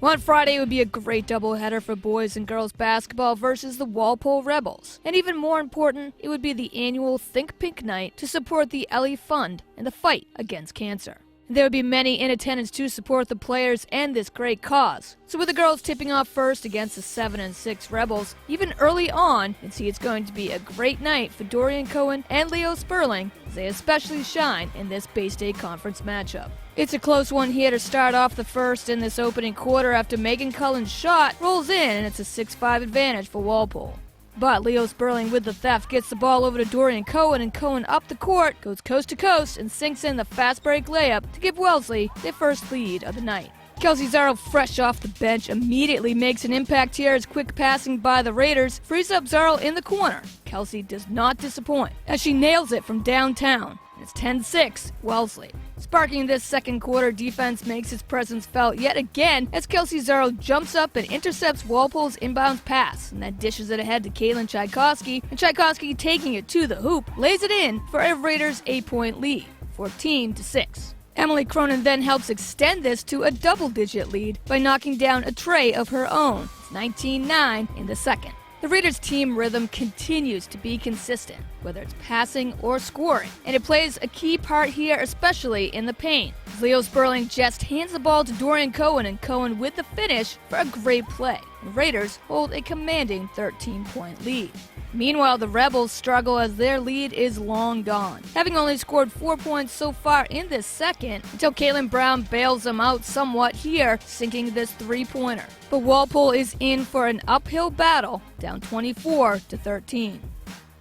Well, on Friday, it would be a great doubleheader for boys and girls basketball versus the Walpole Rebels. And even more important, it would be the annual Think Pink Night to support the Ellie Fund and the fight against cancer. There would be many in attendance to support the players and this great cause. So with the girls tipping off first against the 7-6 Rebels, even early on, you can see it's going to be a great night for Dorian Cohen and Leo Sperling as they especially shine in this Bay State Conference matchup. It's a close one here to start off the first in this opening quarter after Megan Cullen's shot rolls in and it's a 6-5 advantage for Walpole. But Leo Sperling with the theft gets the ball over to Dorian Cohen, and Cohen up the court, goes coast to coast, and sinks in the fast break layup to give Wellesley their first lead of the night. Kelsey Zarro, fresh off the bench, immediately makes an impact here as quick passing by the Raiders frees up Zarro in the corner. Kelsey does not disappoint as she nails it from downtown. It's 10-6, Wellesley. Sparking this second quarter, defense makes its presence felt yet again as Kelsey Zarro jumps up and intercepts Walpole's inbounds pass, and then dishes it ahead to Caitlin Tchaikovsky, and Tchaikovsky, taking it to the hoop, lays it in for a Raiders 8-point lead, 14-6. Emily Cronin then helps extend this to a double-digit lead by knocking down a tray of her own. It's 19-9 in the second. The Raiders' team rhythm continues to be consistent, whether it's passing or scoring, and it plays a key part here, especially in the paint. Leo Sperling just hands the ball to Dorian Cohen, and Cohen with the finish for a great play. The Raiders hold a commanding 13-point lead. Meanwhile, the Rebels struggle as their lead is long gone, having only scored 4 points so far in this second until Caitlin Brown bails them out somewhat here, sinking this three-pointer. But Walpole is in for an uphill battle, down 24-13.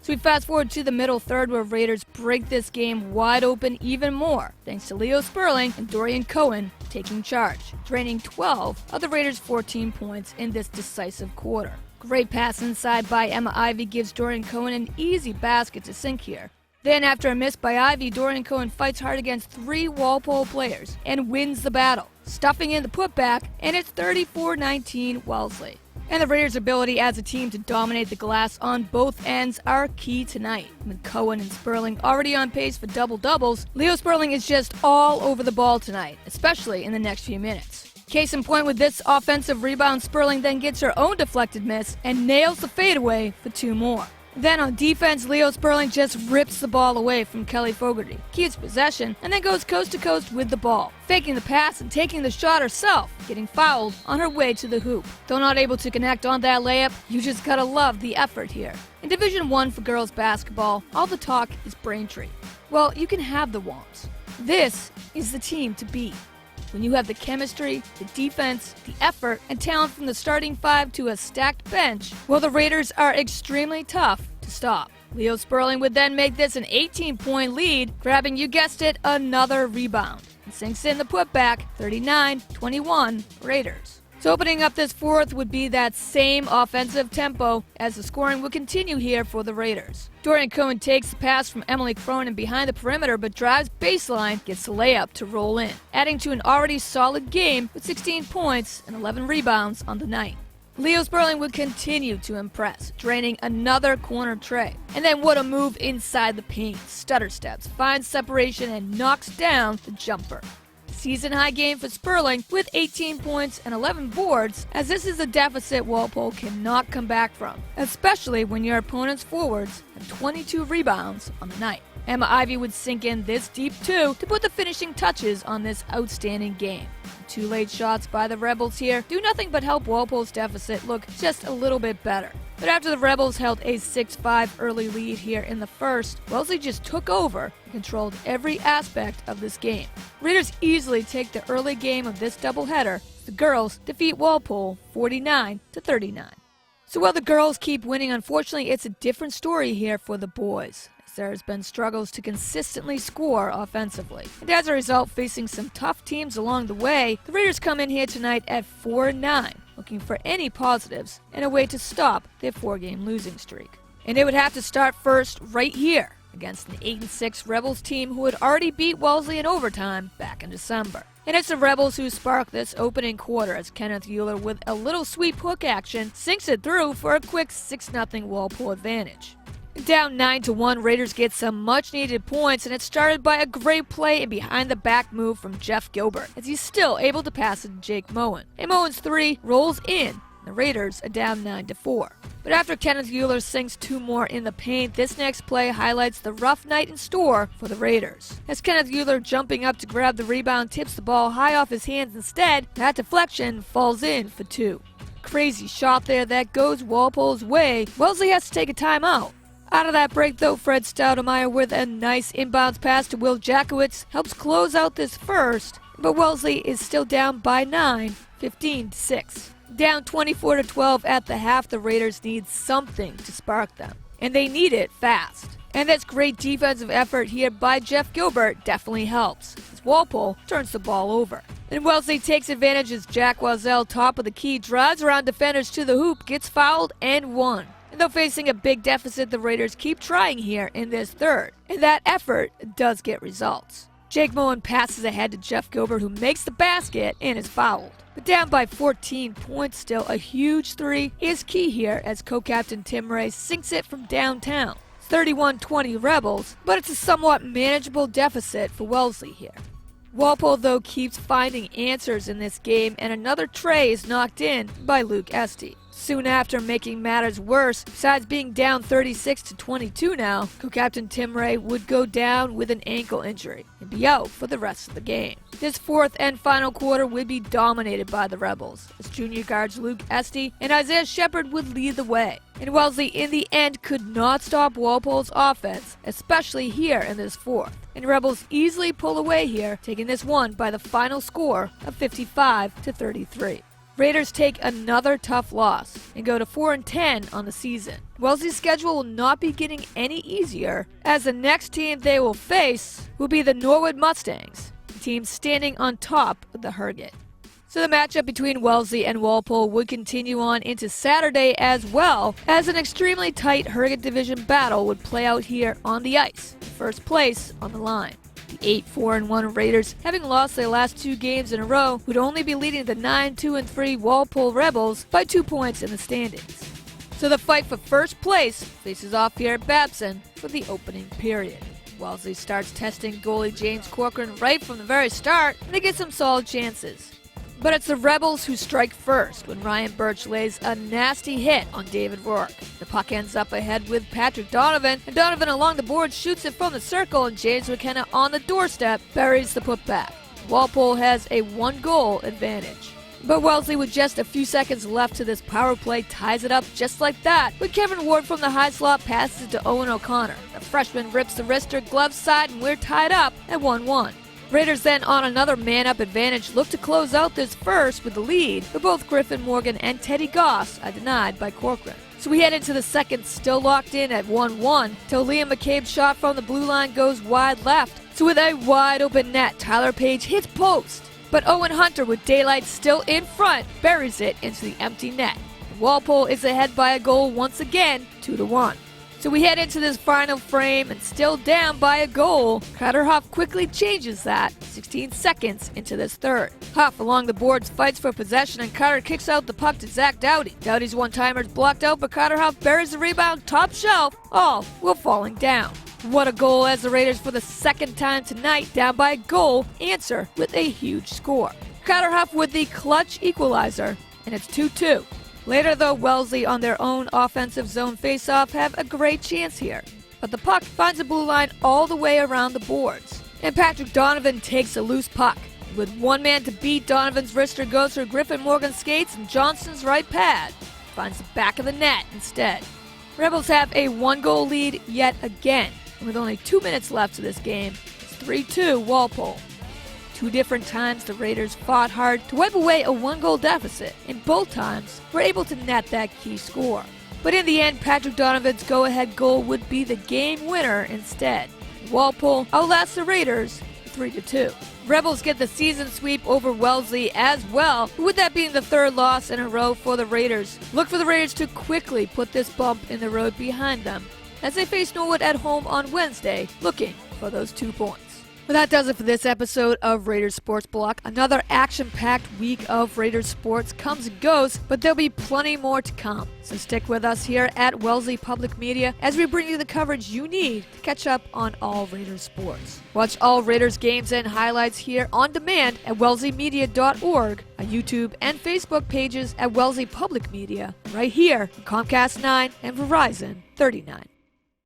So we fast forward to the middle third where Raiders break this game wide open even more, thanks to Leo Sperling and Dorian Cohen taking charge, draining 12 of the Raiders' 14 points in this decisive quarter. Great pass inside by Emma Ivy gives Dorian Cohen an easy basket to sink here. Then after a miss by Ivy, Dorian Cohen fights hard against 3 Walpole players and wins the battle, stuffing in the putback, and it's 34-19 Wellesley. And the Raiders' ability as a team to dominate the glass on both ends are key tonight. With Cohen and Sperling already on pace for double-doubles, Leo Sperling is just all over the ball tonight, especially in the next few minutes. Case in point with this offensive rebound, Sperling then gets her own deflected miss and nails the fadeaway for 2 more. Then on defense, Leo Sperling just rips the ball away from Kelly Fogarty, keeps possession, and then goes coast to coast with the ball, faking the pass and taking the shot herself, getting fouled on her way to the hoop. Though not able to connect on that layup, you just gotta love the effort here. In Division I for girls basketball, all the talk is Braintree. Well, you can have the Womps. This is the team to beat. When you have the chemistry, the defense, the effort, and talent from the starting 5 to a stacked bench, well, the Raiders are extremely tough to stop. Leo Sperling would then make this an 18-point lead, grabbing, you guessed it, another rebound. And sinks in the putback, 39-21 Raiders. So opening up this fourth would be that same offensive tempo as the scoring would continue here for the Raiders. Dorian Cohen takes the pass from Emily Cronin behind the perimeter but drives baseline, gets the layup to roll in, adding to an already solid game with 16 points and 11 rebounds on the night. Leo Sperling would continue to impress, draining another corner tray. And then what a move inside the paint. Stutter steps, finds separation, and knocks down the jumper. Season-high game for Sperling with 18 points and 11 boards, as this is a deficit Walpole cannot come back from, especially when your opponent's forwards have 22 rebounds on the night. Emma Ivy would sink in this deep too to put the finishing touches on this outstanding game. 2 late shots by the Rebels here do nothing but help Walpole's deficit look just a little bit better. But after the Rebels held a 6-5 early lead here in the first, Wellesley just took over and controlled every aspect of this game. Raiders easily take the early game of this doubleheader. The girls defeat Walpole 49-39. So while the girls keep winning, unfortunately it's a different story here for the boys. There has been struggles to consistently score offensively. And as a result, facing some tough teams along the way, the Raiders come in here tonight at 4-9, looking for any positives and a way to stop their 4-game losing streak. And they would have to start first right here against an 8-6 Rebels team who had already beat Wellesley in overtime back in December. And it's the Rebels who spark this opening quarter as Kenneth Euler with a little sweep hook action sinks it through for a quick 6-0 Walpole advantage. Down 9-1, Raiders get some much-needed points, and it's started by a great play and behind-the-back move from Jeff Gilbert, as he's still able to pass it to Jake Moen. And Moen's three rolls in. The Raiders are down 9-4. But after Kenneth Euler sinks two more in the paint, this next play highlights the rough night in store for the Raiders. As Kenneth Euler, jumping up to grab the rebound, tips the ball high off his hands instead, that deflection falls in for two. Crazy shot there that goes Walpole's way. Wellesley has to take a timeout. Out of that break, though, Fred Stoudemire with a nice inbounds pass to Will Jackowitz helps close out this first, but Wellesley is still down by 9, 15-6. Down 24-12 at the half, the Raiders need something to spark them, and they need it fast. And this great defensive effort here by Jeff Gilbert definitely helps, as Walpole turns the ball over. And Wellesley takes advantage as Jack Wazell, top of the key, drives around defenders to the hoop, gets fouled, and one. And though facing a big deficit, the Raiders keep trying here in this third, and that effort does get results. Jake Moen passes ahead to Jeff Gilbert, who makes the basket and is fouled. But down by 14 points still, a huge three is key here as co-captain Tim Ray sinks it from downtown. It's 31-20 Rebels, but it's a somewhat manageable deficit for Wellesley here. Walpole, though, keeps finding answers in this game, and another tray is knocked in by Luke Estee. Soon after, making matters worse, besides being down 36-22 now, co-captain Tim Ray would go down with an ankle injury and be out for the rest of the game. This fourth and final quarter would be dominated by the Rebels, as junior guards Luke Estee and Isaiah Shepard would lead the way. And Wellesley, in the end, could not stop Walpole's offense, especially here in this fourth. And Rebels easily pull away here, taking this one by the final score of 55-33. Raiders take another tough loss and go to 4-10 on the season. Wellesley's schedule will not be getting any easier, as the next team they will face will be the Norwood Mustangs, the team standing on top of the Herget. So the matchup between Wellesley and Walpole would continue on into Saturday, as well as an extremely tight Herget Division battle would play out here on the ice, first place on the line. The 8-4-1 Raiders, having lost their last two games in a row, would only be leading the 9-2-3 Walpole Rebels by 2 points in the standings. So the fight for first place faces off here at Babson for the opening period. Wellesley starts testing goalie James Corcoran right from the very start, and they get some solid chances. But it's the Rebels who strike first when Ryan Birch lays a nasty hit on David Rourke. The puck ends up ahead with Patrick Donovan, and Donovan along the board shoots it from the circle, and James McKenna on the doorstep buries the putback. Walpole has a 1-goal advantage. But Wellesley, with just a few seconds left to this power play, ties it up just like that, when Kevin Ward from the high slot passes it to Owen O'Connor. The freshman rips the wrister glove side, and we're tied up at 1-1. Raiders then, on another man-up advantage, look to close out this first with the lead, but both Griffin Morgan and Teddy Goss are denied by Corcoran. So we head into the second, still locked in at 1-1, till Liam McCabe's shot from the blue line goes wide left. So with a wide-open net, Tyler Page hits post, but Owen Hunter, with daylight still in front, buries it into the empty net. Walpole is ahead by a goal once again, 2-1. So we head into this final frame, and still down by a goal, Carter Huff quickly changes that 16 seconds into this third. Huff along the boards fights for possession, and Carter kicks out the puck to Zach Dowdy. Dowdy's one-timer is blocked out, but Carter Huff buries the rebound top shelf, all while falling down. What a goal, as the Raiders, for the second time tonight, down by a goal, answer with a huge score. Carter Huff with the clutch equalizer, and it's 2-2. Later, though, Wellesley on their own offensive zone faceoff have a great chance here. But the puck finds the blue line all the way around the boards. And Patrick Donovan takes a loose puck. With one man to beat, Donovan's wrister goes through Griffin Morgan's skates, and Johnston's right pad finds the back of the net instead. Rebels have a 1-goal lead yet again. And with only 2 minutes left to this game, it's 3-2 Walpole. 2 different times the Raiders fought hard to wipe away a 1-goal deficit, and both times were able to net that key score. But in the end, Patrick Donovan's go-ahead goal would be the game winner instead. Walpole outlasts the Raiders 3-2. Rebels get the season sweep over Wellesley as well, with that being the third loss in a row for the Raiders. Look for the Raiders to quickly put this bump in the road behind them as they face Norwood at home on Wednesday, looking for those 2 points. Well, that does it for this episode of Raiders Sports Block. Another action-packed week of Raiders sports comes and goes, but there'll be plenty more to come. So stick with us here at Wellesley Public Media as we bring you the coverage you need to catch up on all Raiders sports. Watch all Raiders games and highlights here on demand at wellesleymedia.org, our YouTube and Facebook pages at Wellesley Public Media, right here on Comcast 9 and Verizon 39.